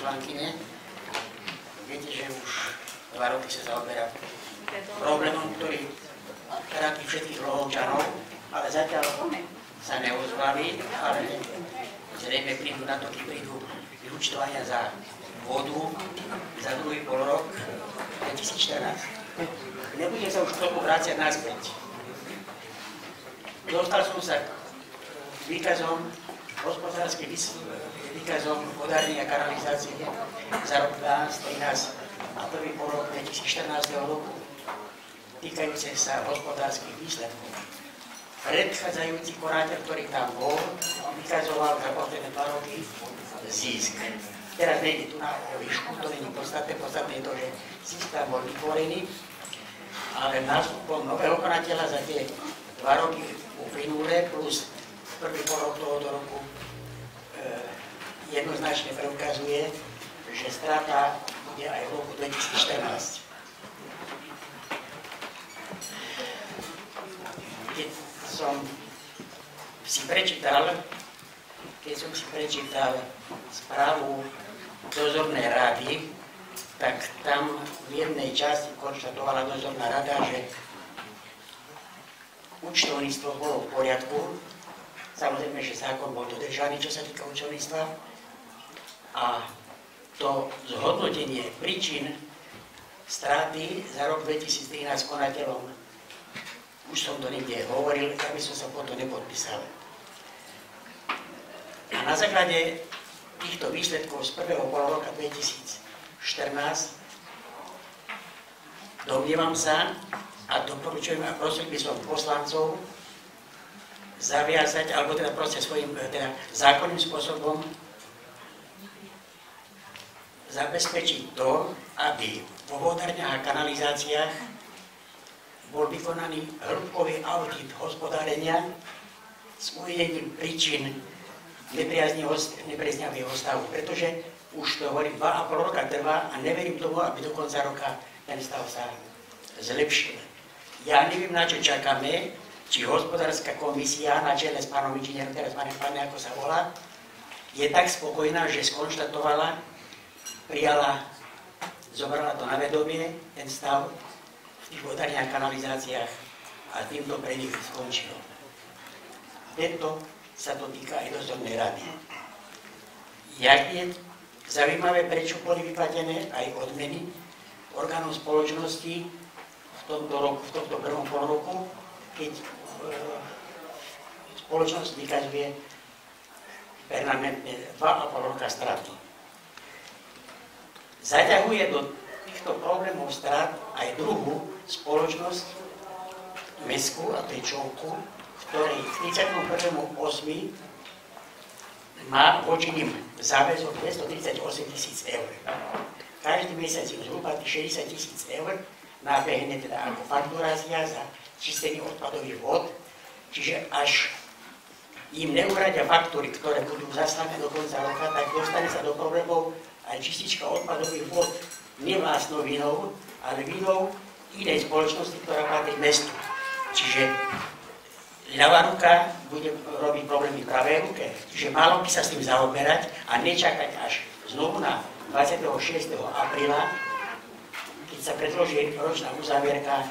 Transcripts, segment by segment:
poslankyne. Viete, že už 2 roky sa zaoberá problémom, ktorý trápi všetkých Rohovčanov, ale zatiaľ sa neozvali, ale zrejme prídu na to, keď prídu vyúčtovania za vodu za druhý polrok 2014. Nebudem sa už k tomu vrácať naspäť. Dostal som sa k výkazom, hospodárskym výkazom vodárnej a kanalizácie za rok 2013 a prvý polrok 2014 roku, týkajúce sa hospodárskych výsledkov. Predchádzajúci konáteľ, ktorý tam bol, vykazoval za posledné 2 roky zisk. Teraz nejde tu na výšku, to nie je podstatné, podstatné je to, že zisk tam bol vytvorený, ale nástupom nového konateľa za tie 2 roky uplynulé plus prvý polrok tohoto roku jednoznačne preukazuje, že strata bude aj v roku 2014. Keď som si prečítal správu dozornej rady, tak tam v jednej časti konštatovala dozorná rada, že účtovníctvo bolo v poriadku. Samozrejme, že zákon bol dodržaný, čo sa týka účtovníctva. A to zhodnotenie príčin straty za rok 2013 konateľom, už som to niekde hovoril, ja by som sa po to nepodpísal. A na základe týchto výsledkov z prvého polroka 2014 domnievam sa a doporučujem a prosil by som poslancov zaviazať, alebo teda proste svojím zákonným spôsobom zabezpečiť to, aby vo vodárniach a kanalizáciách bol vykonaný hĺbkový audit hospodárenia s uvedením príčin nepriaznivého stavu, pretože už to hovorím 2,5 roka trvá a neverím tomu, aby do konca roka ten stav sa zlepšil. Ja neviem, na čo čakáme, či hospodárska komisia na čele s pánom inžinierom, teraz pane, ako sa volá, je tak spokojná, že skonštatovala, prijala, zobrala to na vedomie, ten stav v tých vodárniach a kanalizáciách a týmto pre nich skončilo. Tento sa to týka aj dozornej rady. Jak je zaujímavé, prečo boli vyplatené aj odmeny orgánom spoločnosti v tomto prvom polroku, keď spoločnosť vykazuje permanentne 2,5 roka straty. Zaťahuje do týchto problémov strát aj druhú spoločnosť, mestskú, a to je Čovku, ktorej k 31.8. má voči nim záväzok 238 000 eur. Každý mesiac im zhruba 60 000 eur nabehne teda ako fakturácia za čistenie odpadových vod, čiže až im neuradia faktúry, ktoré budú zaslané do konca roka, tak dostane sa do problémov aj čistička odpadových vod nie vlastnou vinou, ale vinou inej spoločnosti, ktorá patrí mestu. Čiže ľavá ruka bude robiť problémy pravej ruke. Čiže malo by sa s tým zaoberať a nečakať až znovu na 26. apríla, keď sa predloží ročná uzávierka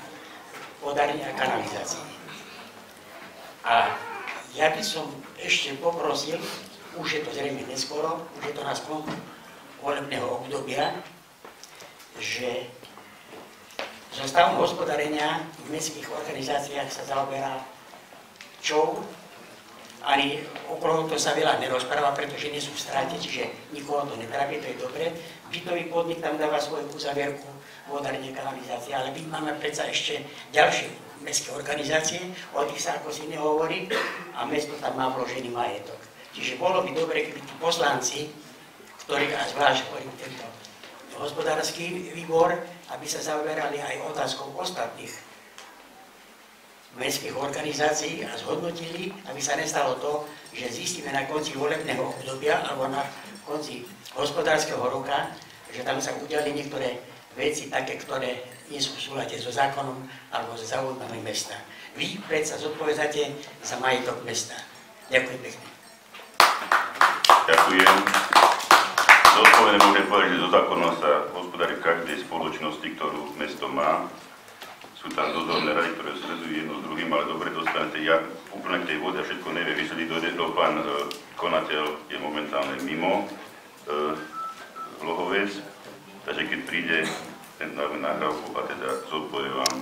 vodární a kanalizácií. A ja by som ešte poprosil, už je to zrejme neskoro, už je to na sklonku volebného obdobia, že so stavom hospodárenia v mestských organizáciách sa zaoberá ČOV, ani okolo to sa veľa nerozpráva, pretože nie sú v stráte, čiže nikoho to netrápi, to je dobre. Bytový podnik tam dáva svoju uzavierku vodárne kanalizácie, ale my máme predsa ešte ďalšie mestské organizácie, o tých sa ako si nehovorí a mesto tam má vložený majetok. Čiže bolo by dobre, keby tí poslanci, ktorí, a zvlášť hovorím tento hospodársky výbor, aby sa zaoberali aj otázkou ostatných mestských organizácií a zhodnotili, aby sa nestalo to, že zistíme na konci volebného obdobia alebo na konci hospodárskeho roka, že tam sa udiali niektoré veci také, ktoré nie sú v súlade so zákonom alebo so záujmami mesta. Vy predsa zodpovedáte za majetok mesta. Ďakujem pekne. Ďakujem. Zodpovedne môžem povedať sú tam dozorné rady, ktoré sledujú jedno s druhým, ale dobre dostanete, ja úplne k tej vode a všetko nevie vysvetliť, pán konateľ je momentálne mimo Lohovec, takže keď príde ten nahrávku a teda zodpovie vám